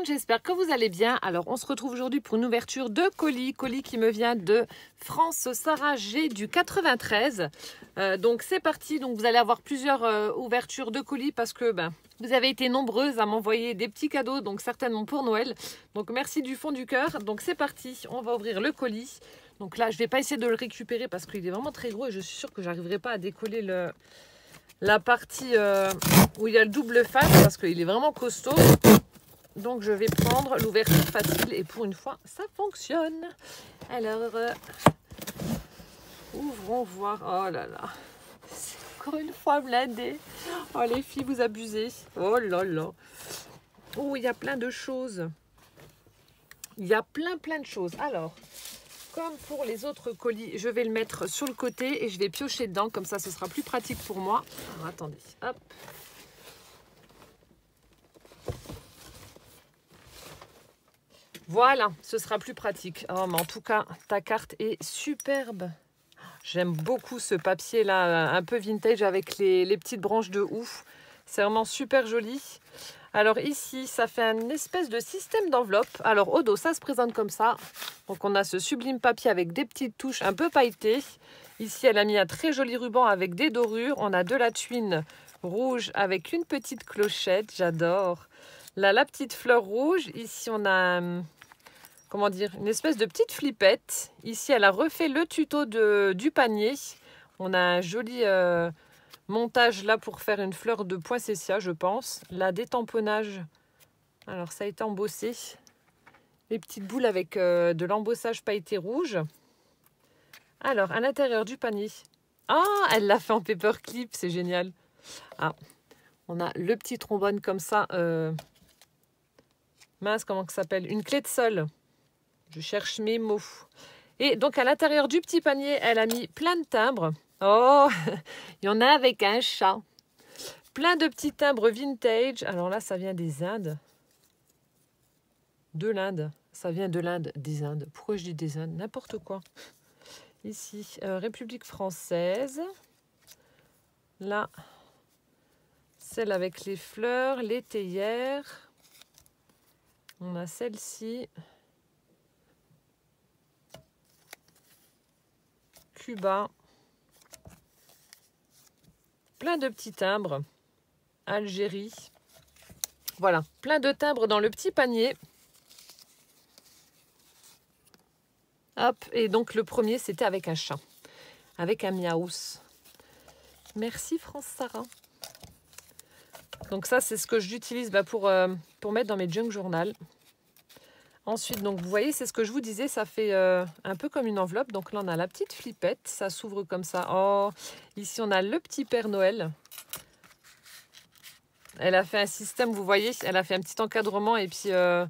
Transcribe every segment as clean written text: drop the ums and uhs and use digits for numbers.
j'espère que vous allez bien. Alors, on se retrouve aujourd'hui pour une ouverture de colis qui me vient de France Sarah G du 93. Donc, c'est parti. Donc, vous allez avoir plusieurs ouvertures de colis parce que vous avez été nombreuses à m'envoyer des petits cadeaux, donc certainement pour Noël. Donc, merci du fond du cœur. Donc, c'est parti. On va ouvrir le colis. Donc là, je ne vais pas essayer de le récupérer parce qu'il est vraiment très gros et je suis sûre que j'arriverai pas à décoller la partie où il y a le double face parce qu'il est vraiment costaud. Donc je vais prendre l'ouverture facile et pour une fois ça fonctionne. Alors ouvrons voir. Oh là là, c'est encore une fois blindé. Oh les filles, vous abusez. Oh là là. Oh, il y a plein de choses. Il y a plein de choses. Alors, comme pour les autres colis, je vais le mettre sur le côté et je vais piocher dedans. Comme ça, ce sera plus pratique pour moi. Alors, attendez. Hop. Voilà, ce sera plus pratique. Oh, mais en tout cas, ta carte est superbe. J'aime beaucoup ce papier-là, un peu vintage avec les petites branches de ouf. C'est vraiment super joli. Alors ici, ça fait un espèce de système d'enveloppe. Alors au dos, ça se présente comme ça. Donc on a ce sublime papier avec des petites touches un peu pailletées. Ici, elle a mis un très joli ruban avec des dorures. On a de la tuile rouge avec une petite clochette. J'adore. Là, la petite fleur rouge. Ici, on a... comment dire, une espèce de petite flippette. Ici, elle a refait le tuto du panier. On a un joli montage là pour faire une fleur de poinsettia, je pense. Là, des tamponnages. Alors, ça a été embossé. Les petites boules avec de l'embossage pailleté rouge. Alors, à l'intérieur du panier. Ah, elle l'a fait en paperclip, c'est génial. Ah, on a le petit trombone comme ça. Mince, comment ça s'appelle? Une clé de sol. Je cherche mes mots. Et donc, à l'intérieur du petit panier, elle a mis plein de timbres. Oh, il y en a avec un chat. Plein de petits timbres vintage. Alors là, ça vient des Indes. De l'Inde. Ça vient de l'Inde, des Indes. Pourquoi je dis des Indes? N'importe quoi. Ici, République française. Là, celle avec les fleurs, les théières. On a celle-ci. Cuba. Plein de petits timbres. Algérie. Voilà, plein de timbres dans le petit panier. Hop, et donc le premier, c'était avec un chat. Avec un miaous. Merci France Sarah. Donc ça, c'est ce que j'utilise pour mettre dans mes junk journal. Ensuite, donc vous voyez, c'est ce que je vous disais, ça fait un peu comme une enveloppe. Donc là, on a la petite flippette, ça s'ouvre comme ça. Oh, ici, on a le petit Père Noël. Elle a fait un système, vous voyez, elle a fait un petit encadrement et puis elle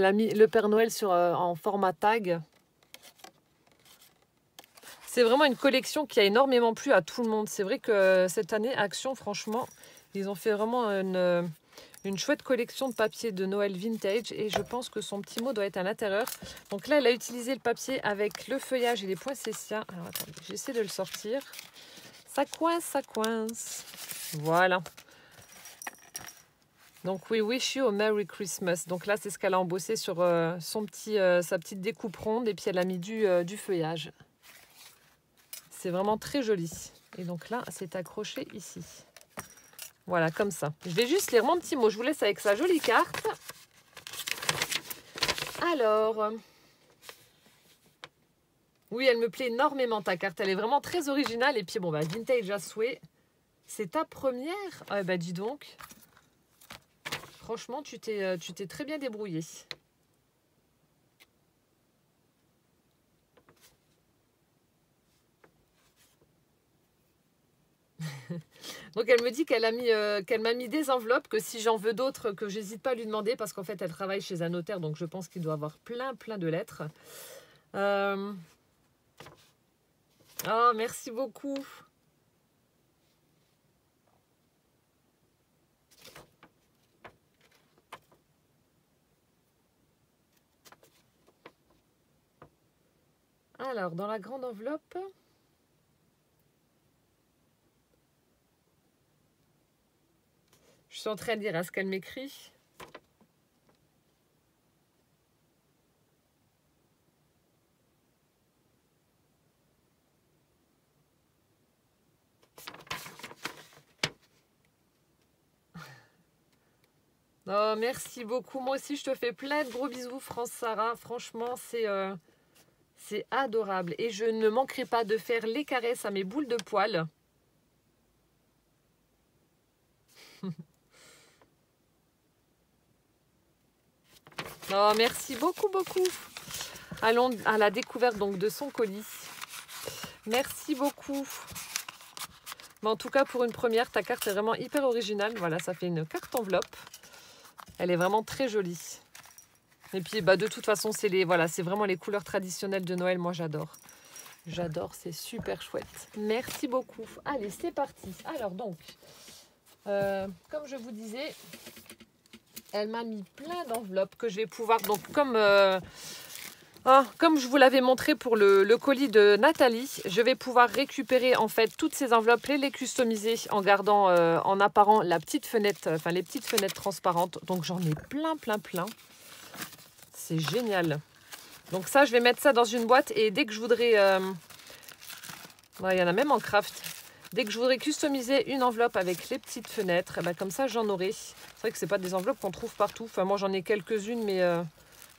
a mis le Père Noël en format tag. C'est vraiment une collection qui a énormément plu à tout le monde. C'est vrai que cette année, Action, franchement, ils ont fait vraiment une chouette collection de papier de Noël vintage. Et je pense que son petit mot doit être à l'intérieur. Donc là, elle a utilisé le papier avec le feuillage et les poinsettias. Alors attendez, j'essaie de le sortir. Ça coince, ça coince. Voilà. Donc, We Wish You a Merry Christmas. Donc là, c'est ce qu'elle a embossé sur sa petite découpe ronde. Et puis, elle a mis du feuillage. C'est vraiment très joli. Et donc là, c'est accroché ici. Voilà, comme ça. Je vais juste lire mon petit mot. Je vous laisse avec sa jolie carte. Alors... oui, elle me plaît énormément, ta carte. Elle est vraiment très originale. Et puis, bon, vintage à souhait. C'est ta première? Ah, dis donc. Franchement, tu t'es très bien débrouillée. Donc, elle me dit qu'elle m'a mis des enveloppes, que si j'en veux d'autres, que j'hésite pas à lui demander, parce qu'en fait, elle travaille chez un notaire, donc je pense qu'il doit avoir plein de lettres. Oh, merci beaucoup. Alors, dans la grande enveloppe... je suis en train de lire ce qu'elle m'écrit. Oh, merci beaucoup. Moi aussi, je te fais plein de gros bisous, France Sarah. Franchement, c'est adorable. Et je ne manquerai pas de faire les caresses à mes boules de poils. Oh, merci beaucoup, beaucoup. Allons à la découverte donc de son colis. Merci beaucoup. Mais en tout cas, pour une première, ta carte est vraiment hyper originale. Voilà, ça fait une carte enveloppe. Elle est vraiment très jolie. Et puis, bah, de toute façon, c'est vraiment les couleurs traditionnelles de Noël. Moi, j'adore. J'adore, c'est super chouette. Merci beaucoup. Allez, c'est parti. Alors donc, comme je vous disais, elle m'a mis plein d'enveloppes que je vais pouvoir... Donc, comme je vous l'avais montré pour le colis de Nathalie, je vais pouvoir récupérer en fait toutes ces enveloppes, les customiser en gardant en apparent la petite fenêtre, enfin les petites fenêtres transparentes. Donc j'en ai plein, plein, plein. C'est génial. Donc ça, je vais mettre ça dans une boîte et dès que je voudrais... il y en a même en craft. Dès que je voudrais customiser une enveloppe avec les petites fenêtres, ben comme ça j'en aurai. C'est vrai que ce n'est pas des enveloppes qu'on trouve partout. Enfin moi j'en ai quelques-unes mais...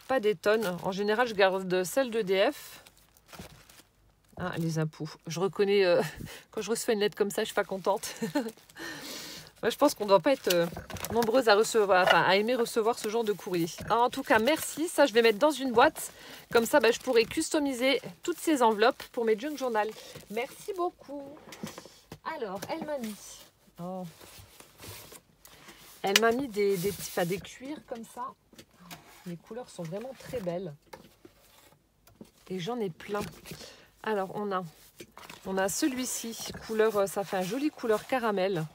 pas des tonnes. En général, je garde celles d'EDF. Ah, les impôts. Je reconnais, quand je reçois une lettre comme ça, je suis pas contente. Moi, je pense qu'on ne doit pas être nombreuses à recevoir, enfin, à aimer recevoir ce genre de courrier. Alors, en tout cas, merci. Ça, je vais mettre dans une boîte. Comme ça, je pourrai customiser toutes ces enveloppes pour mes junk journal. Merci beaucoup. Alors, elle m'a mis... Oh. Elle m'a mis des cuirs comme ça. Les couleurs sont vraiment très belles. Et j'en ai plein. Alors, on a celui-ci, couleur, ça fait un joli couleur caramel.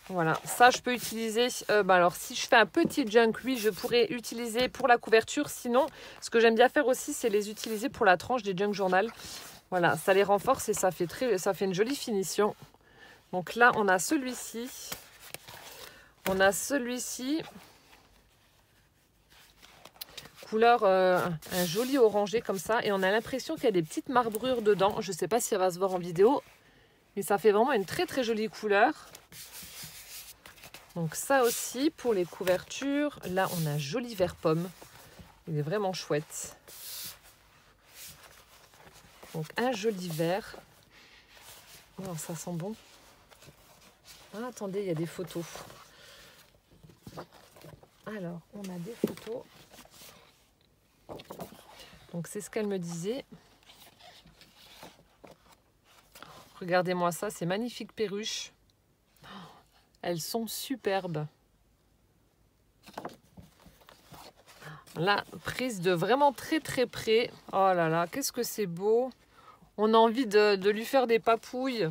Voilà, ça je peux utiliser, alors si je fais un petit junk, oui, je pourrais utiliser pour la couverture. Sinon, ce que j'aime bien faire aussi, c'est les utiliser pour la tranche des junk journal. Voilà, ça les renforce et ça fait une jolie finition. Donc là, on a celui-ci. On a celui-ci. Couleur un joli orangé comme ça. Et on a l'impression qu'il y a des petites marbrures dedans. Je ne sais pas si ça va se voir en vidéo. Mais ça fait vraiment une très très jolie couleur. Donc ça aussi pour les couvertures. Là on a un joli vert pomme. Il est vraiment chouette. Donc un joli vert. Oh, ça sent bon. Ah, attendez, il y a des photos. Alors on a des photos. Donc c'est ce qu'elle me disait. Regardez-moi ça, c'est magnifique perruche. Elles sont superbes. Là, prise de vraiment très très près. Oh là là, qu'est-ce que c'est beau. On a envie de lui faire des papouilles.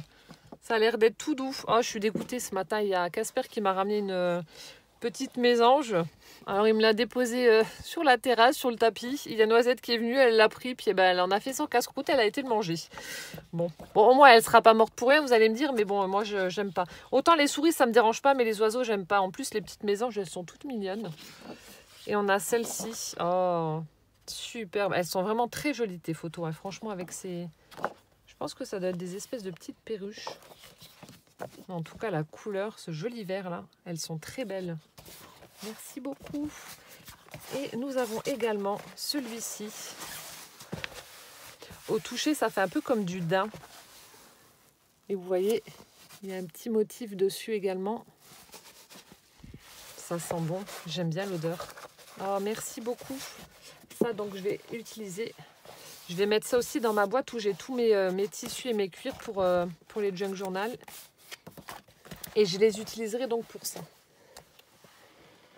Ça a l'air d'être tout doux. Oh, je suis dégoûtée ce matin. Il y a Casper qui m'a ramené une petite mésange. Alors, il me l'a déposée sur la terrasse, sur le tapis. Il y a Noisette qui est venue, elle l'a pris. Puis elle en a fait son casse-croûte, elle a été le manger. Bon, au moins, elle ne sera pas morte pour rien, vous allez me dire. Mais bon, moi, je n'aime pas. Autant les souris, ça ne me dérange pas, mais les oiseaux, j'aime pas. En plus, les petites mésanges, elles sont toutes mignonnes. Et on a celle-ci. Oh, superbe. Elles sont vraiment très jolies, tes photos. Hein. Franchement, avec ces... Je pense que ça doit être des espèces de petites perruches. En tout cas, la couleur, ce joli vert là, elles sont très belles. Merci beaucoup. Et nous avons également celui-ci. Au toucher, ça fait un peu comme du daim. Et vous voyez, il y a un petit motif dessus également. Ça sent bon. J'aime bien l'odeur. Oh, merci beaucoup. Ça, donc, je vais utiliser... Je vais mettre ça aussi dans ma boîte où j'ai tous mes tissus et mes cuirs pour les junk journal. Et je les utiliserai donc pour ça.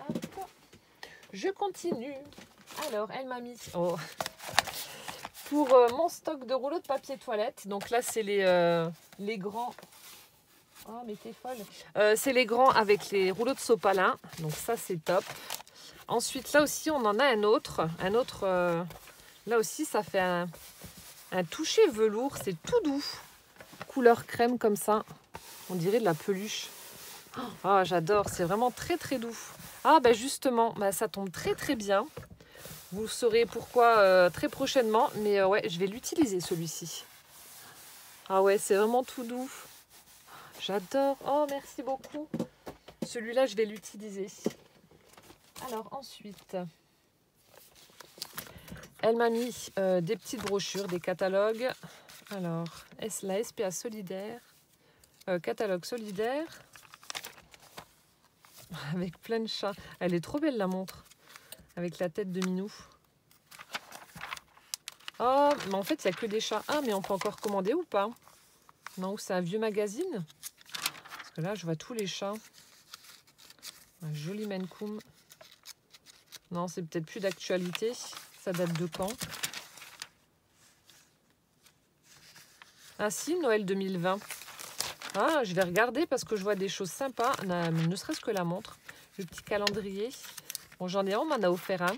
Hop. Je continue. Alors, elle m'a mis pour mon stock de rouleaux de papier toilette. Donc là, c'est les grands. Oh, mais t'es folle. C'est les grands avec les rouleaux de sopalin. Donc ça, c'est top. Ensuite, là aussi, on en a un autre. Là aussi, ça fait un toucher velours. C'est tout doux. Couleur crème comme ça. On dirait de la peluche. Oh, j'adore. C'est vraiment très, très doux. Ah, justement, ça tombe très, très bien. Vous saurez pourquoi très prochainement. Mais ouais, je vais l'utiliser, celui-ci. Ah ouais, c'est vraiment tout doux. J'adore. Oh, merci beaucoup. Celui-là, je vais l'utiliser. Alors ensuite, elle m'a mis des petites brochures, des catalogues. Alors, la SPA solidaire, catalogue solidaire, avec plein de chats. Elle est trop belle la montre, avec la tête de minou. Oh, mais en fait, il n'y a que des chats. Ah, mais on peut encore commander ou pas? Non, c'est un vieux magazine. Parce que là, je vois tous les chats. Un joli Maine Coon. Non, c'est peut-être plus d'actualité. Ça date de quand? Ah si, Noël 2020. Ah, je vais regarder parce que je vois des choses sympas. Ne serait-ce que la montre. Le petit calendrier. Bon, j'en ai un, on m'en a offert un.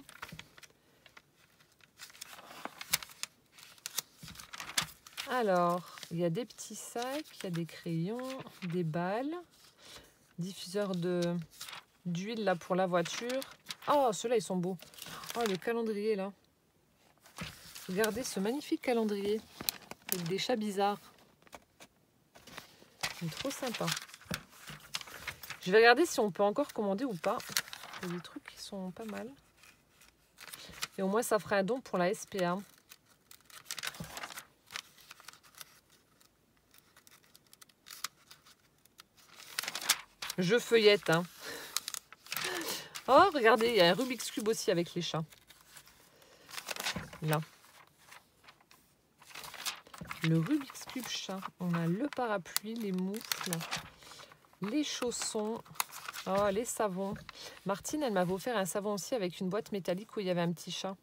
Alors, il y a des petits sacs, il y a des crayons, des balles, diffuseur d'huile là pour la voiture. Oh, ceux-là, ils sont beaux. Oh, le calendrier là. Regardez ce magnifique calendrier avec des chats bizarres. C'est trop sympa. Je vais regarder si on peut encore commander ou pas. Il y a des trucs qui sont pas mal. Et au moins, ça fera un don pour la SPA. Je feuillette. Hein. Oh, regardez, il y a un Rubik's Cube aussi avec les chats. Là. Le Rubik's Cube chat. On a le parapluie, les moufles, les chaussons. Oh, les savons. Martine, elle m'avait offert un savon aussi avec une boîte métallique où il y avait un petit chat.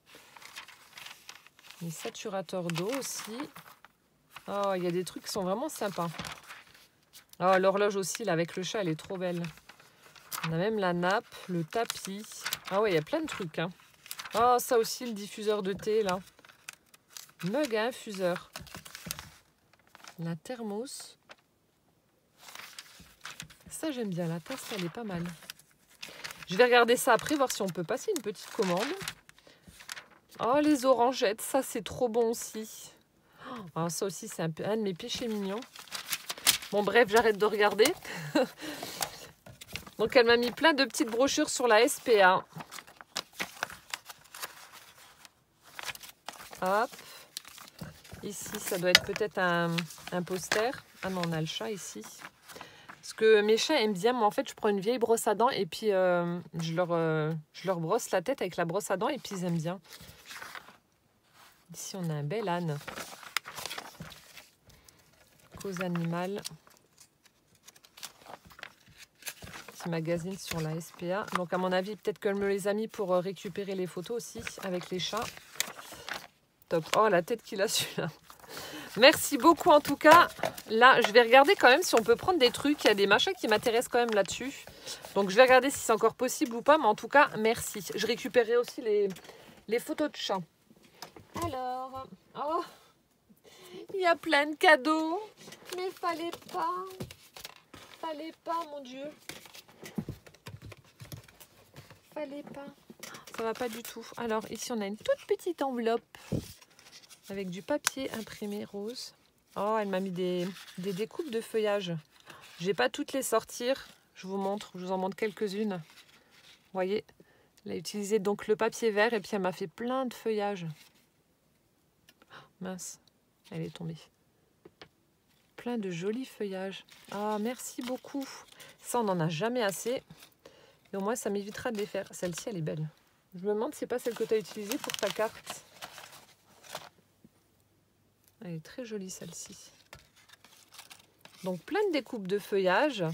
Les saturateurs d'eau aussi. Oh, il y a des trucs qui sont vraiment sympas. Oh, l'horloge aussi, là, avec le chat, elle est trop belle. On a même la nappe, le tapis. Ah ouais, il y a plein de trucs. Hein. Oh, ça aussi, le diffuseur de thé, là. Mug à infuseur. La thermos. Ça, j'aime bien. La tasse, elle est pas mal. Je vais regarder ça après, voir si on peut passer une petite commande. Oh, les orangettes. Ça, c'est trop bon aussi. Oh, ça aussi, c'est un de mes péchés mignons. Bon, bref, j'arrête de regarder. Donc, elle m'a mis plein de petites brochures sur la SPA. Hop. Ici, ça doit être peut-être un poster. Ah non, on a le chat ici. Parce que mes chats aiment bien. Moi, en fait, je prends une vieille brosse à dents et puis je leur brosse la tête avec la brosse à dents et puis ils aiment bien. Ici, on a un bel âne. Cause animale. Petit magazine sur la SPA. Donc, à mon avis, peut-être qu'elle me les a mis pour récupérer les photos aussi avec les chats. Top. Oh, la tête qu'il a celui-là. Merci beaucoup en tout cas. Là, je vais regarder quand même si on peut prendre des trucs. Il y a des machins qui m'intéressent quand même là-dessus. Donc, je vais regarder si c'est encore possible ou pas. Mais en tout cas, merci. Je récupérerai aussi les photos de chats. Alors, oh, il y a plein de cadeaux. Mais fallait pas. Fallait pas, mon Dieu. Fallait pas. Ça va pas du tout. Alors, ici, on a une toute petite enveloppe avec du papier imprimé rose. Oh, elle m'a mis des découpes de feuillage. Je vais pas toutes les sortir. Je vous montre. Je vous en montre quelques-unes. Vous voyez, elle a utilisé donc le papier vert et puis elle m'a fait plein de feuillages. Mince, elle est tombée. Plein de jolis feuillages. Ah, merci beaucoup. Ça, on n'en a jamais assez. Et au moins, ça m'évitera de les faire. Celle-ci, elle est belle. Je me demande si c'est pas celle que tu as utilisée pour ta carte. Elle est très jolie, celle-ci. Donc, plein de découpes de feuillage.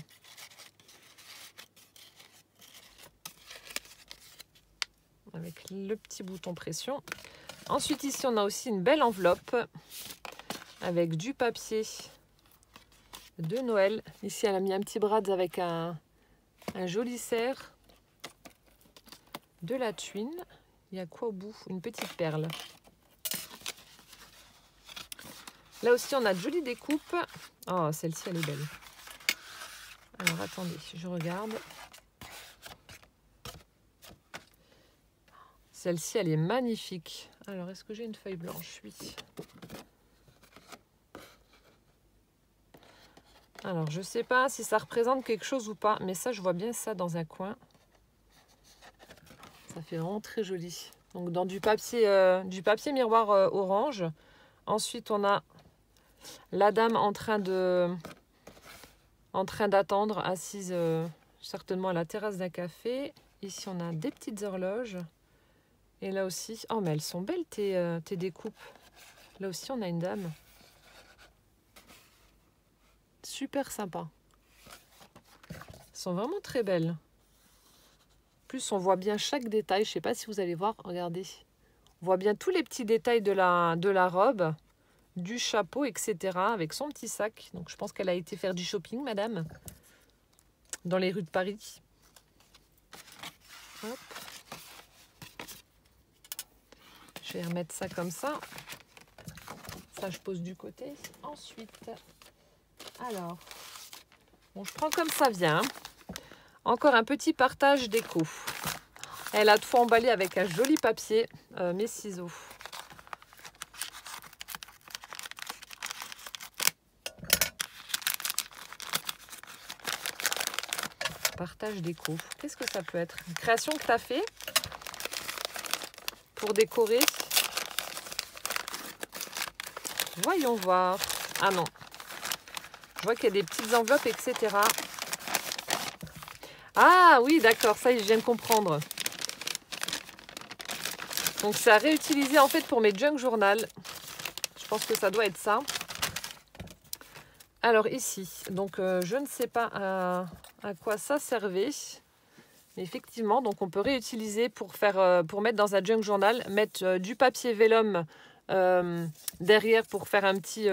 Avec le petit bouton pression. Ensuite, ici, on a aussi une belle enveloppe avec du papier de Noël. Ici, elle a mis un petit brad avec un joli cerf. De la tuile. Il y a quoi au bout? Une petite perle. Là aussi, on a de jolies découpes. Oh, celle-ci, elle est belle. Alors, attendez, je regarde. Celle-ci, elle est magnifique. Alors, est-ce que j'ai une feuille blanche? Oui. Alors, je ne sais pas si ça représente quelque chose ou pas, mais ça, je vois bien ça dans un coin. Ça fait vraiment très joli. Donc, dans du papier miroir orange. Ensuite, on a la dame en train d'attendre, assise certainement à la terrasse d'un café. Ici, on a des petites horloges. Et là aussi, oh mais elles sont belles tes découpes. Là aussi, on a une dame. Super sympa. Elles sont vraiment très belles. En plus, on voit bien chaque détail. Je ne sais pas si vous allez voir, regardez. On voit bien tous les petits détails de la robe, du chapeau, etc. avec son petit sac. Donc, je pense qu'elle a été faire du shopping, madame, dans les rues de Paris. Hop. Je vais remettre ça comme ça. Ça, je pose du côté. Ensuite, alors, bon, je prends comme ça vient. Encore un petit partage déco. Elle a tout emballé avec un joli papier, mes ciseaux. Partage déco. Qu'est-ce que ça peut être? Une création que tu as fait pour décorer. Voyons voir. Ah non. Je vois qu'il y a des petites enveloppes, etc. Ah oui, d'accord. Ça y est, je viens de comprendre. Donc, c'est à réutiliser en fait pour mes junk journal. Je pense que ça doit être ça. Alors ici, donc je ne sais pas à quoi ça servait. Mais effectivement, donc on peut réutiliser pour mettre dans un junk journal, mettre du papier vélum derrière pour faire un petit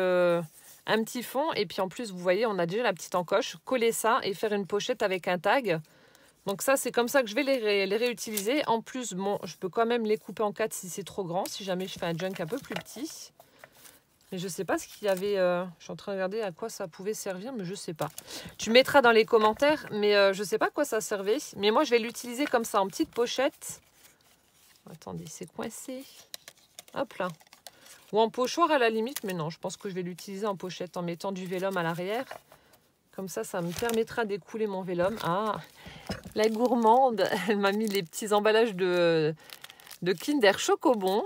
fond. Et puis en plus, vous voyez, on a déjà la petite encoche. Coller ça et faire une pochette avec un tag. Donc ça, c'est comme ça que je vais les réutiliser. En plus, bon, je peux quand même les couper en 4 si c'est trop grand, si jamais je fais un junk un peu plus petit. Mais je ne sais pas ce qu'il y avait. Je suis en train de regarder à quoi ça pouvait servir, mais je ne sais pas. Tu mettras dans les commentaires, mais je ne sais pas à quoi ça servait. Mais moi, je vais l'utiliser comme ça, en petite pochette. Attendez, c'est coincé. Hop là. Ou en pochoir à la limite, mais non, je pense que je vais l'utiliser en pochette en mettant du vélum à l'arrière. Comme ça me permettra d'écouler mon vélum. Ah, la gourmande, elle m'a mis les petits emballages de Kinder Chocobon.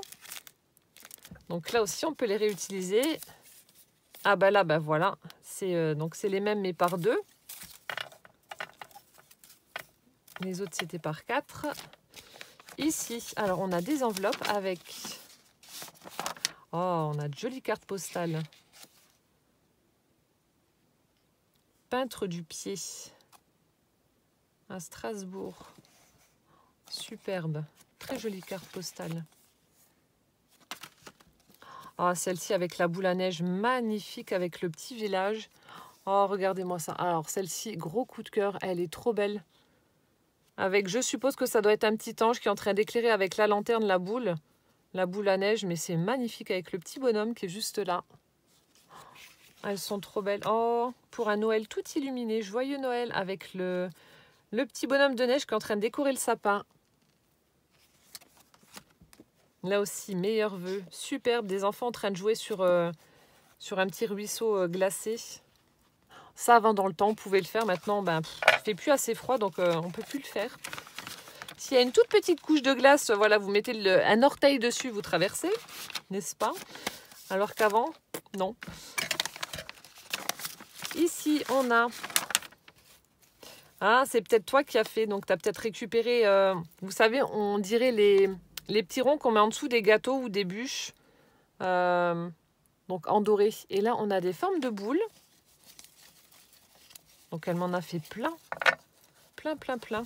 Donc là aussi, on peut les réutiliser. Ah bah là, bah voilà. Donc c'est les mêmes, mais par 2. Les autres, c'était par 4. Ici, alors on a des enveloppes avec... Oh, on a de jolies cartes postales. Peintre du pied. À Strasbourg. Superbe. Très jolie carte postale. Ah, celle-ci avec la boule à neige, magnifique avec le petit village. Oh, regardez-moi ça. Alors, celle-ci, gros coup de cœur, elle est trop belle. Avec, je suppose que ça doit être un petit ange qui est en train d'éclairer avec la lanterne la boule à neige, mais c'est magnifique avec le petit bonhomme qui est juste là. Elles sont trop belles. Oh, pour un Noël tout illuminé, joyeux Noël, avec le petit bonhomme de neige qui est en train de décorer le sapin. Là aussi, meilleurs vœux. Superbe, des enfants en train de jouer sur un petit ruisseau glacé. Ça, avant, dans le temps, on pouvait le faire. Maintenant, ben, il fait plus assez froid, donc on ne peut plus le faire. S'il y a une toute petite couche de glace, voilà, vous mettez un orteil dessus, vous traversez, n'est-ce pas? Alors qu'avant, non. Ici, on a... Ah, c'est peut-être toi qui as fait, donc tu as peut-être récupéré... vous savez, on dirait les petits ronds qu'on met en dessous des gâteaux ou des bûches. Donc en doré. Et là, on a des formes de boules. Donc elle m'en a fait plein. Plein, plein, plein.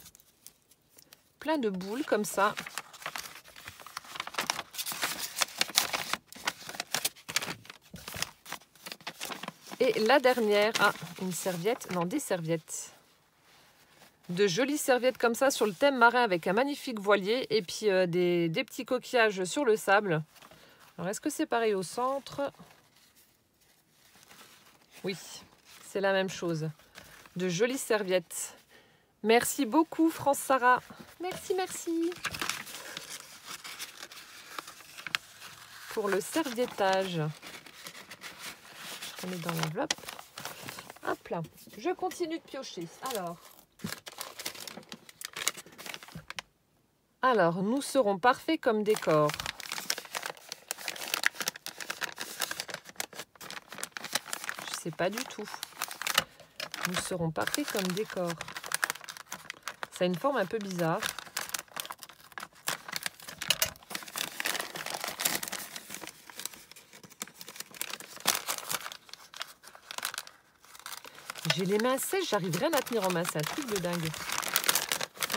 Plein de boules comme ça. Et la dernière, une serviette, non, des serviettes. De jolies serviettes comme ça sur le thème marin avec un magnifique voilier et puis des petits coquillages sur le sable. Alors, est-ce que c'est pareil au centre? Oui, c'est la même chose. De jolies serviettes. Merci beaucoup, France Sarah. Merci, merci. Pour le serviettage. Je remets dans l'enveloppe. Hop là, je continue de piocher. Alors, nous serons parfaits comme décor. Je sais pas du tout. Nous serons parfaits comme décor. Ça a une forme un peu bizarre. J'ai les mains sèches, j'arrive rien à tenir en main, c'est un truc de dingue.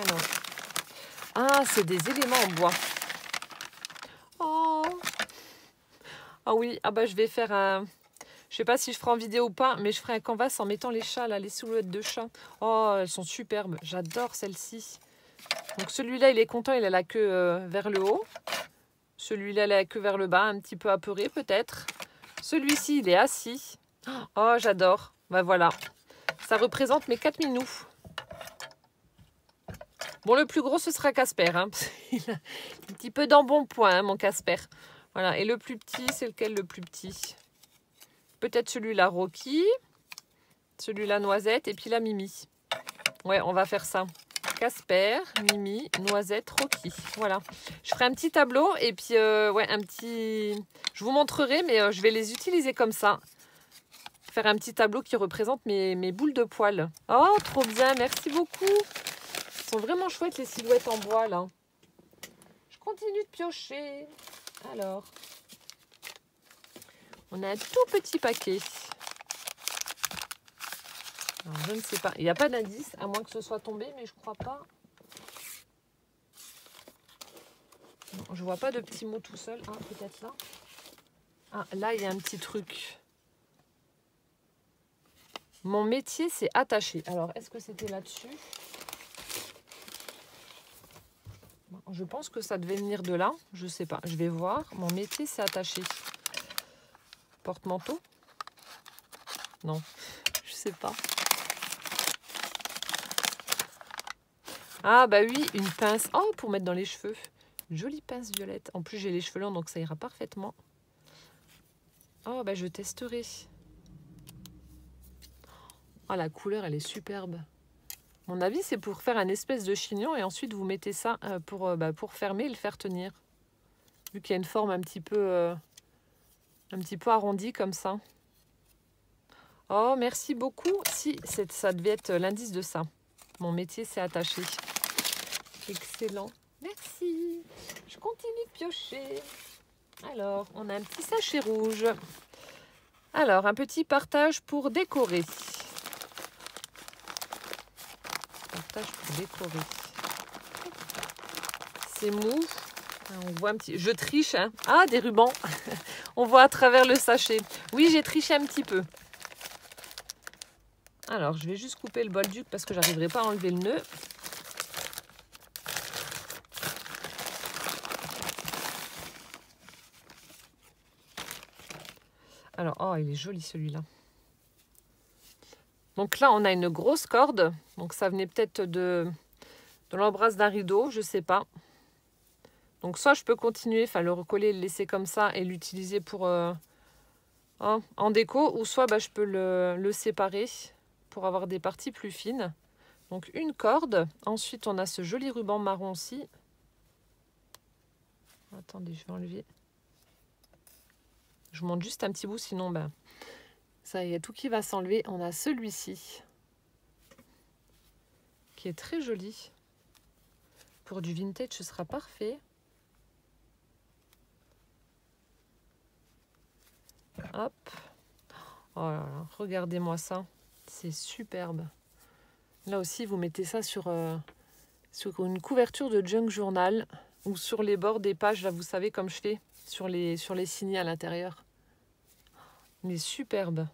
Alors, ah, c'est des éléments en bois. Oh, ah oui, ah bah je vais faire un... Je sais pas si je ferai en vidéo ou pas, mais je ferai un canvas en mettant les chats, là, les silhouettes de chats. Oh, elles sont superbes, j'adore celle-ci. Donc celui-là, il est content, il a la queue vers le haut. Celui-là, il a la queue vers le bas, un petit peu apeuré peut-être. Celui-ci, il est assis. Oh, j'adore. Ben voilà. Ça représente mes 4 minous. Bon, le plus gros, ce sera Casper. Hein. Il a un petit peu d'embonpoint, hein, mon Casper. Voilà. Et le plus petit, c'est lequel le plus petit? Peut-être celui-là, Rocky. Celui-là, Noisette. Et puis la Mimi. Ouais, on va faire ça. Casper, Mimi, Noisette, Rocky. Voilà. Je ferai un petit tableau et puis ouais, un petit... Je vous montrerai, mais je vais les utiliser comme ça. Faire un petit tableau qui représente mes boules de poils. Oh, trop bien, merci beaucoup. Ils sont vraiment chouettes les silhouettes en bois là. Je continue de piocher. Alors, on a un tout petit paquet. Alors, je ne sais pas. Il n'y a pas d'indice, à moins que ce soit tombé, mais je crois pas. Non, je vois pas de petits mots tout seul. Ah, peut-être là. Ah, là, il y a un petit truc. Mon métier, c'est attaché. Alors, est-ce que c'était là-dessus? Je pense que ça devait venir de là. Je sais pas. Je vais voir. Mon métier, c'est attaché. Porte-manteau? Non, je sais pas. Ah bah oui, une pince. Oh, pour mettre dans les cheveux. Une jolie pince violette. En plus, j'ai les cheveux longs, donc ça ira parfaitement. Oh bah je testerai. Oh, la couleur, elle est superbe. Mon avis, c'est pour faire un espèce de chignon et ensuite vous mettez ça pour fermer et le faire tenir. Vu qu'il y a une forme un petit peu arrondie comme ça. Oh, merci beaucoup. Si, ça devait être l'indice de ça. Mon métier, c'est attaché. Excellent. Merci. Je continue de piocher. Alors, on a un petit sachet rouge. Alors, un petit partage pour décorer. Partage pour décorer. C'est mou. On voit un petit... Je triche, hein. Ah, des rubans. On voit à travers le sachet. Oui, j'ai triché un petit peu. Alors, je vais juste couper le bolduc parce que j'arriverai pas à enlever le nœud. Alors, oh, il est joli celui-là. Donc là, on a une grosse corde. Donc ça venait peut-être de l'embrasse d'un rideau, je sais pas. Donc soit je peux continuer, enfin le recoller, le laisser comme ça et l'utiliser pour en déco, ou soit je peux le séparer pour avoir des parties plus fines. Donc une corde. Ensuite, on a ce joli ruban marron aussi. Attendez, je vais enlever. Je monte juste un petit bout, sinon ça y est, tout qui va s'enlever. On a celui-ci qui est très joli. Pour du vintage, ce sera parfait. Hop. Oh là là, regardez-moi ça. C'est superbe. Là aussi, vous mettez ça sur une couverture de junk journal ou sur les bords des pages, là, vous savez, comme je fais, sur les signets à l'intérieur. Mais superbe.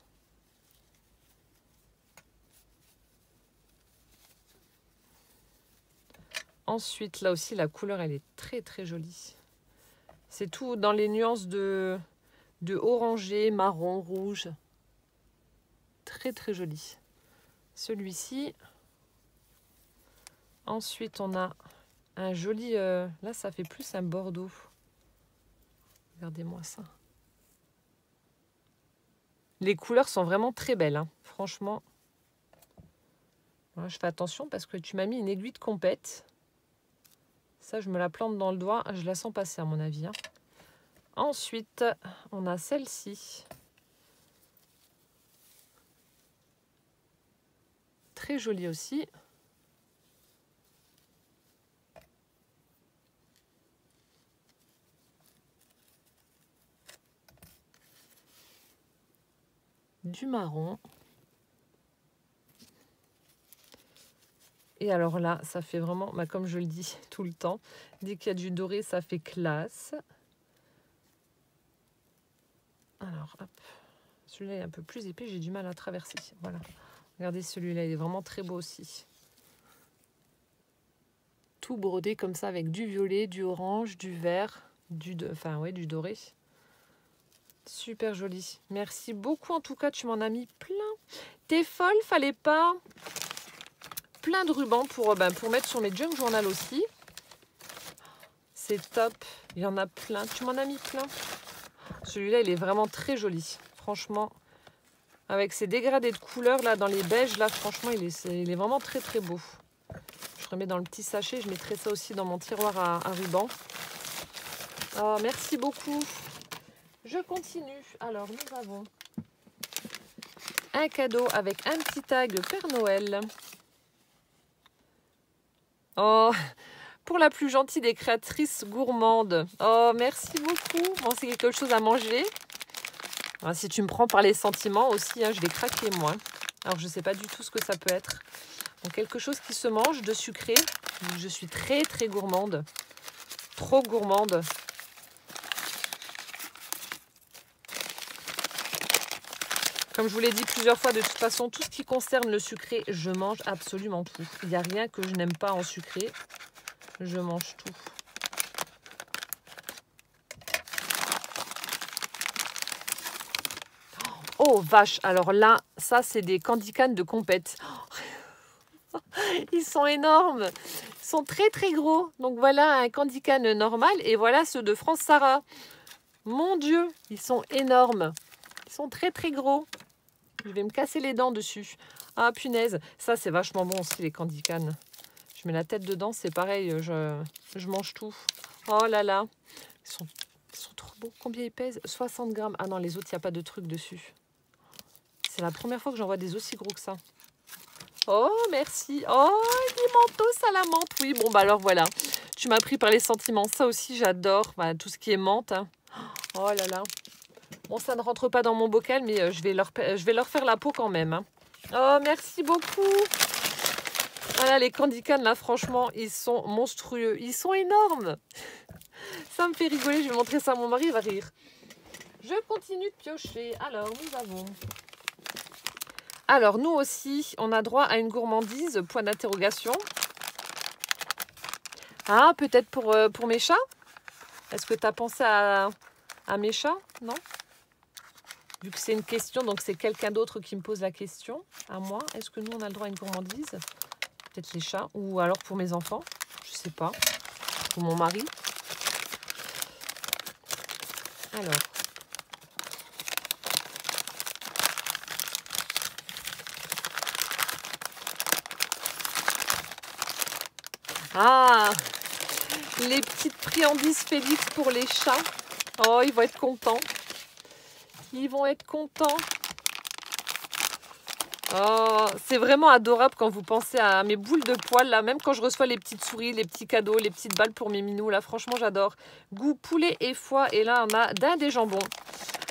Ensuite, là aussi, la couleur, elle est très, très jolie. C'est tout dans les nuances de orangé, marron, rouge. Très, très joli. Celui-ci. Ensuite, on a un joli... là, ça fait plus un bordeaux. Regardez-moi ça. Les couleurs sont vraiment très belles, hein. Franchement. Voilà, je fais attention parce que tu m'as mis une aiguille de compète. Ça, je me la plante dans le doigt. Je la sens passer à mon avis, hein. Ensuite, on a celle-ci. Très jolie aussi. Du marron. Et alors là, ça fait vraiment, bah comme je le dis tout le temps, dès qu'il y a du doré, ça fait classe. Alors, hop. Celui-là est un peu plus épais, j'ai du mal à traverser. Voilà. Regardez celui-là, il est vraiment très beau aussi. Tout brodé comme ça avec du violet, du orange, du vert, du doré. Super joli. Merci beaucoup en tout cas, tu m'en as mis plein. T'es folle, fallait pas. Plein de rubans pour mettre sur mes junk journal aussi. C'est top. Il y en a plein. Tu m'en as mis plein. Celui-là, il est vraiment très joli. Franchement, avec ces dégradés de couleurs là dans les beiges, là, franchement, il est vraiment très très beau. Je remets dans le petit sachet. Je mettrai ça aussi dans mon tiroir à rubans. Oh, merci beaucoup. Je continue. Alors, nous avons un cadeau avec un petit tag Père Noël. Oh, pour la plus gentille des créatrices gourmandes. Oh, merci beaucoup. Bon, c'est quelque chose à manger. Alors, si tu me prends par les sentiments aussi, hein, je vais craquer moi. Alors, je ne sais pas du tout ce que ça peut être. Donc, quelque chose qui se mange de sucré. Je suis très, très gourmande. Trop gourmande. Comme je vous l'ai dit plusieurs fois, de toute façon, tout ce qui concerne le sucré, je mange absolument tout. Il n'y a rien que je n'aime pas en sucré. Je mange tout. Oh vache, alors là, ça c'est des candy can de compète. Ils sont énormes. Ils sont très très gros. Donc voilà un candy can normal et voilà ceux de France Sarah. Mon Dieu, ils sont énormes. Ils sont très très gros. Je vais me casser les dents dessus. Ah punaise, ça c'est vachement bon aussi les candy can. Je mets la tête dedans, c'est pareil, je mange tout. Oh là là, ils sont trop beaux. Combien ils pèsent? 60 grammes. Ah non, les autres, il n'y a pas de truc dessus. C'est la première fois que j'en vois des aussi gros que ça. Oh, merci. Oh, des mentos à la menthe. Oui, bon, bah alors voilà. Tu m'as pris par les sentiments. Ça aussi, j'adore. Bah, tout ce qui est menthe. Hein. Oh là là. Bon, ça ne rentre pas dans mon bocal, mais je vais leur faire la peau quand même. Hein. Oh, merci beaucoup. Voilà, les candy can, là, franchement, ils sont monstrueux. Ils sont énormes. Ça me fait rigoler. Je vais montrer ça à mon mari, il va rire. Je continue de piocher. Alors, nous avons... Alors, nous aussi, on a droit à une gourmandise, point d'interrogation. Ah, peut-être pour mes chats? Est-ce que tu as pensé à mes chats? Non? Vu que c'est une question, donc c'est quelqu'un d'autre qui me pose la question à moi. Est-ce que nous, on a le droit à une gourmandise? Peut-être les chats. Ou alors pour mes enfants. Je sais pas. Pour mon mari. Alors. Ah! Les petites friandises Félix pour les chats. Oh, ils vont être contents. Ils vont être contents. Oh, c'est vraiment adorable quand vous pensez à mes boules de poils, là. Même quand je reçois les petites souris, les petits cadeaux, les petites balles pour mes minous, là. Franchement, j'adore. Goût poulet et foie. Et là, on a dinde et jambon.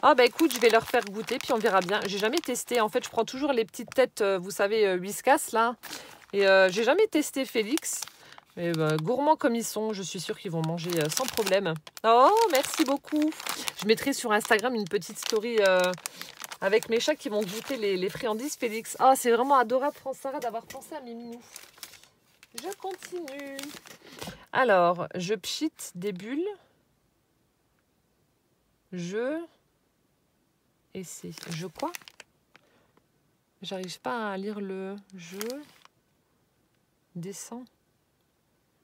Ah, bah écoute, je vais leur faire goûter, puis on verra bien. J'ai jamais testé. En fait, je prends toujours les petites têtes, vous savez, Whiskas, là. Et j'ai jamais testé Félix. Mais gourmands comme ils sont, je suis sûre qu'ils vont manger sans problème. Oh, merci beaucoup. Je mettrai sur Instagram une petite story avec mes chats qui vont goûter les friandises Félix. Oh, c'est vraiment adorable, France Sarah, d'avoir pensé à mes minous. Je continue. Alors, je pchite des bulles. Et c'est... Je quoi? J'arrive pas à lire le... Je descends.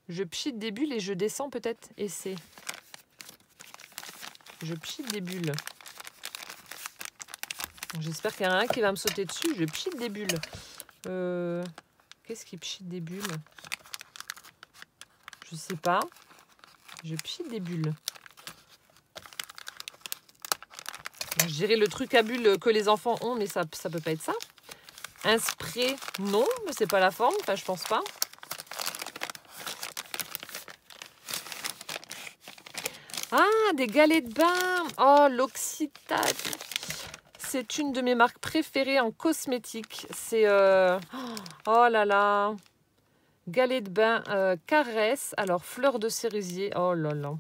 Je pchite des bulles et je descends peut-être. Et c'est... Je pchite des bulles. J'espère qu'il y en a un qui va me sauter dessus. Je pchite des bulles. Qu'est-ce qui pchite des bulles? Je sais pas. Je pchite des bulles. Je dirais le truc à bulles que les enfants ont, mais ça peut pas être ça. Un spray, non, mais c'est pas la forme. Enfin, je pense pas. Ah, des galets de bain. Oh, l'Occitane. C'est une de mes marques préférées en cosmétique. C'est... oh là là. Galets de bain Caresse. Alors, fleur de cerisier. Oh là là.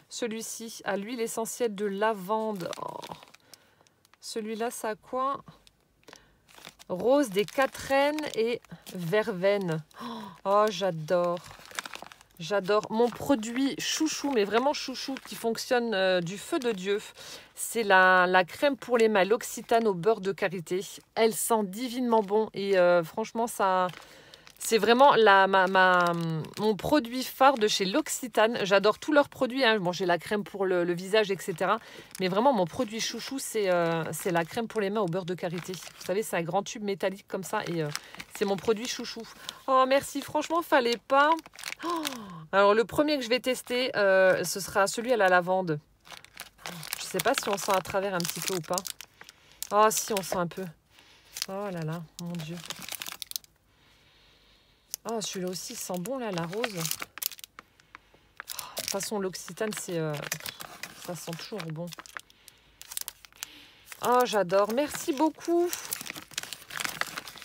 Celui-ci à l'huile essentielle de lavande. Oh. Celui-là, ça a quoi? Rose des quatraines et verveine. Oh, j'adore. J'adore. Mon produit chouchou, mais vraiment chouchou, qui fonctionne du feu de Dieu. C'est la crème pour les mains, l'Occitane au beurre de karité. Elle sent divinement bon et franchement, ça... C'est vraiment mon produit phare de chez l'Occitane. J'adore tous leurs produits. Hein. Bon, j'ai la crème pour le visage, etc. Mais vraiment, mon produit chouchou, c'est la crème pour les mains au beurre de karité. Vous savez, c'est un grand tube métallique comme ça. Et c'est mon produit chouchou. Oh, merci. Franchement, fallait pas. Oh. Alors, le premier que je vais tester, ce sera celui à la lavande. Je ne sais pas si on sent à travers un petit peu ou pas. Oh, si, on sent un peu. Oh là là, mon Dieu. Oh, celui-là aussi sent bon, là, la rose. Oh, de toute façon, l'Occitane, ça sent toujours bon. Oh, j'adore. Merci beaucoup.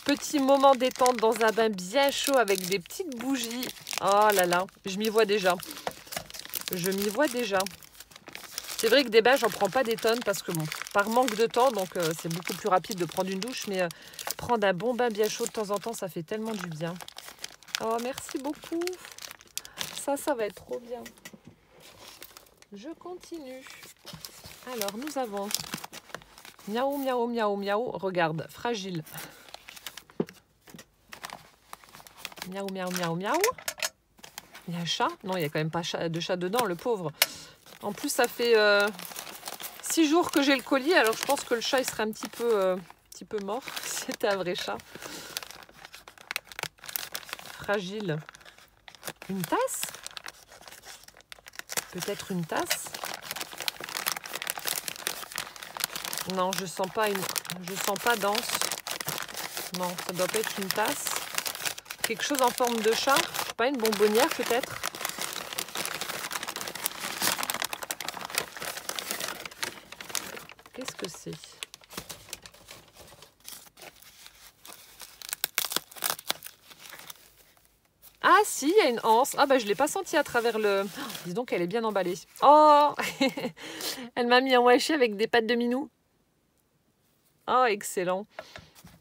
Petit moment détente dans un bain bien chaud avec des petites bougies. Oh là là, je m'y vois déjà. Je m'y vois déjà. C'est vrai que des bains, j'en prends pas des tonnes parce que, bon, par manque de temps, donc c'est beaucoup plus rapide de prendre une douche. Mais prendre un bon bain bien chaud de temps en temps, ça fait tellement du bien. Oh, merci beaucoup. Ça va être trop bien. Je continue. Alors, nous avons... Miaou, miaou, miaou, miaou. Regarde, fragile. Miaou, miaou, miaou, miaou. Il y a un chat? Non, il n'y a quand même pas de chat dedans, le pauvre. En plus, ça fait 6 jours que j'ai le colis. Alors, je pense que le chat, il serait un petit peu mort. Si c'était un vrai chat. Fragile. Une tasse? Peut-être une tasse? Non, je sens pas dense. Non, ça doit pas être une tasse. Quelque chose en forme de chat? Je sais pas, une bonbonnière peut-être? Qu'est-ce que c'est? Ah si, il y a une anse. Ah bah je ne l'ai pas sentie à travers le... Oh, dis donc, elle est bien emballée. Oh. Elle m'a mis en washi avec des pattes de minou. Oh, excellent.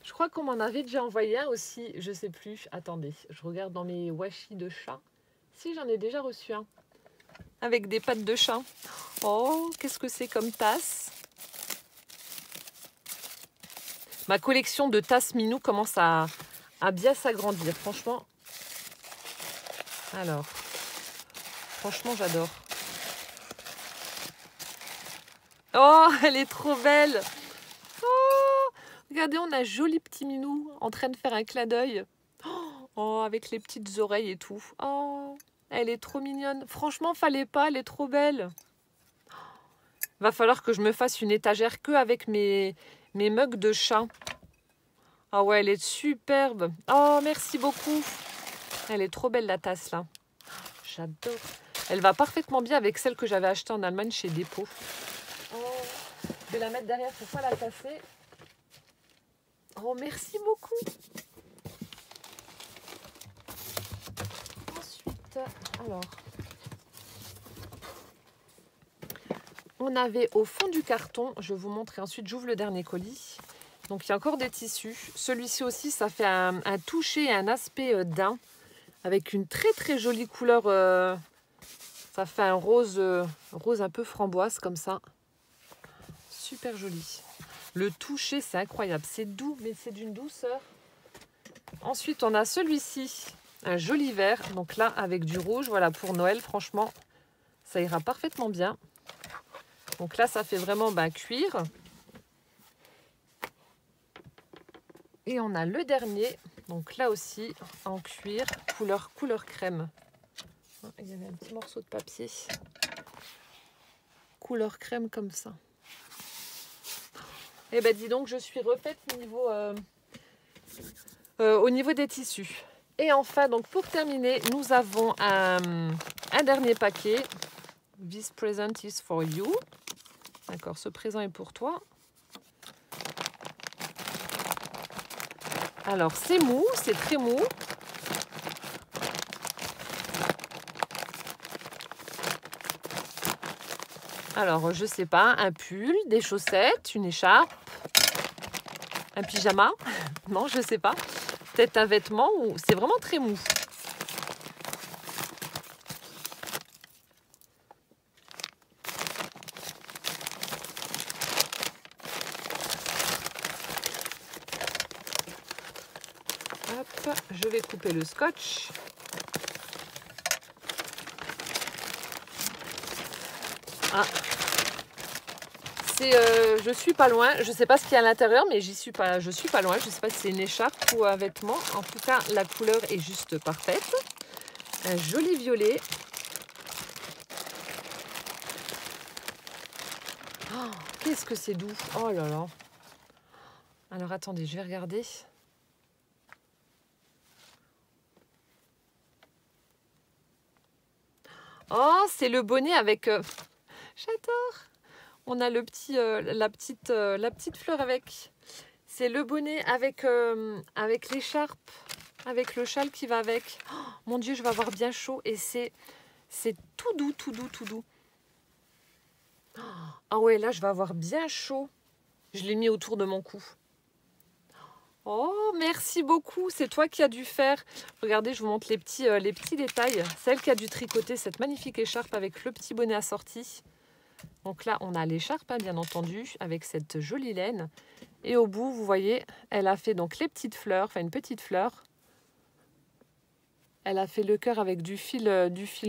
Je crois qu'on m'en avait déjà envoyé un aussi, je sais plus. Attendez, je regarde dans mes washi de chat. Si, j'en ai déjà reçu un. Avec des pattes de chat. Oh, qu'est-ce que c'est comme tasse? Ma collection de tasses minou commence à bien s'agrandir, franchement. Alors, franchement, j'adore. Oh, elle est trop belle. Oh, regardez, on a un joli petit minou en train de faire un clin d'œil. Oh, avec les petites oreilles et tout. Oh, elle est trop mignonne. Franchement, fallait pas, elle est trop belle. Va falloir que je me fasse une étagère que avec mes mugs de chat. Ah ouais, elle est superbe. Oh, merci beaucoup. Elle est trop belle, la tasse, là. J'adore. Elle va parfaitement bien avec celle que j'avais achetée en Allemagne chez Dépôt. Oh, je vais la mettre derrière pour pas la casser. Oh, merci beaucoup. Ensuite, alors, on avait au fond du carton, je vais vous montrer ensuite, j'ouvre le dernier colis. Donc, il y a encore des tissus. Celui-ci aussi, ça fait un toucher et un aspect daim avec une très très jolie couleur. Ça fait un rose un peu framboise comme ça. Super joli. Le toucher, c'est incroyable. C'est doux, mais c'est d'une douceur. Ensuite, on a celui-ci, un joli vert. Donc là, avec du rouge, voilà, pour Noël, franchement, ça ira parfaitement bien. Donc là, ça fait vraiment cuir. Et on a le dernier, donc là aussi en cuir, couleur crème. Il y avait un petit morceau de papier. Couleur crème comme ça. Et ben dis donc, je suis refaite au niveau des tissus. Et enfin, donc pour terminer, nous avons un dernier paquet. This present is for you. D'accord, ce présent est pour toi. Alors, c'est mou, c'est très mou. Alors, je sais pas, un pull, des chaussettes, une écharpe, un pyjama. Non, je sais pas. Peut-être un vêtement ou c'est vraiment très mou. Hop, je vais couper le scotch. Ah, je suis pas loin. Je sais pas ce qu'il y a à l'intérieur, mais je suis pas loin. Je sais pas si c'est une écharpe ou un vêtement. En tout cas, la couleur est juste parfaite. Un joli violet. Oh, qu'est-ce que c'est doux. Oh là là. Alors attendez, je vais regarder. Oh, c'est le bonnet avec... J'adore. On a le petit, la petite fleur avec. C'est le bonnet avec l'écharpe, avec le châle qui va avec. Oh, mon Dieu, je vais avoir bien chaud. Et c'est tout doux, tout doux, tout doux. Ah ouais, là, je vais avoir bien chaud. Je l'ai mis autour de mon cou. Oh, merci beaucoup. C'est toi qui as dû faire. Regardez, je vous montre les petits détails. Celle qui a dû tricoter cette magnifique écharpe avec le petit bonnet assorti. Donc là, on a l'écharpe, hein, bien entendu, avec cette jolie laine. Et au bout, vous voyez, elle a fait donc les petites fleurs, enfin une petite fleur. Elle a fait le cœur avec du fil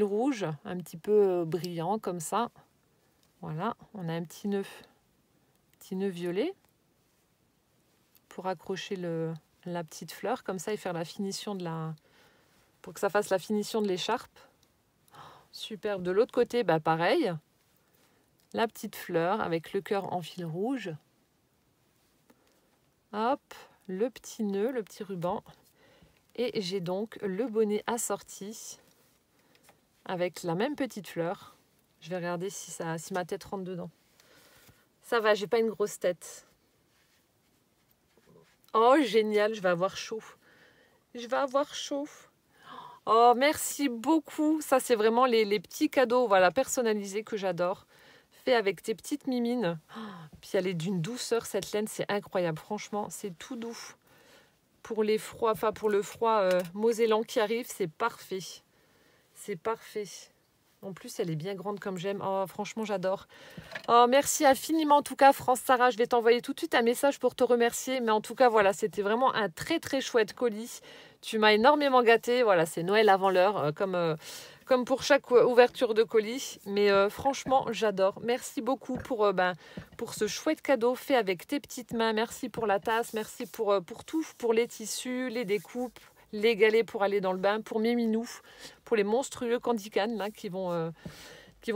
rouge, un petit peu brillant comme ça. Voilà, on a un petit nœud violet pour accrocher la petite fleur, comme ça, et faire la finition pour que ça fasse la finition de l'écharpe. Superbe. De l'autre côté, bah pareil. La petite fleur avec le cœur en fil rouge. Hop, le petit nœud, le petit ruban. Et j'ai donc le bonnet assorti avec la même petite fleur. Je vais regarder si ma tête rentre dedans. Ça va, j'ai pas une grosse tête. Oh, génial, je vais avoir chaud. Je vais avoir chaud. Oh, merci beaucoup. Ça, c'est vraiment les petits cadeaux, voilà, personnalisés que j'adore. Fait avec tes petites mimines. Oh, puis elle est d'une douceur, cette laine, c'est incroyable. Franchement, c'est tout doux. Pour les froids, enfin pour le froid mosellan qui arrive, c'est parfait. C'est parfait. En plus, elle est bien grande comme j'aime. Oh, franchement, j'adore. Oh, merci infiniment. En tout cas, France Sarah, je vais t'envoyer tout de suite un message pour te remercier. Mais en tout cas, voilà, c'était vraiment un très, très chouette colis. Tu m'as énormément gâtée. Voilà, c'est Noël avant l'heure, comme pour chaque ouverture de colis. Mais franchement, j'adore. Merci beaucoup pour ce chouette cadeau fait avec tes petites mains. Merci pour la tasse. Merci pour tout, pour les tissus, les découpes, les galets pour aller dans le bain, pour mes minous, pour les monstrueux candy can là, qui vont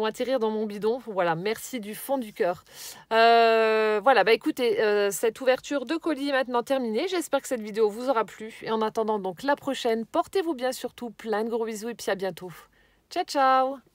atterrir dans mon bidon. Voilà, merci du fond du cœur. Voilà, bah écoutez, cette ouverture de colis est maintenant terminée. J'espère que cette vidéo vous aura plu. Et en attendant donc la prochaine, portez-vous bien surtout. Plein de gros bisous et puis à bientôt. Ciao, ciao!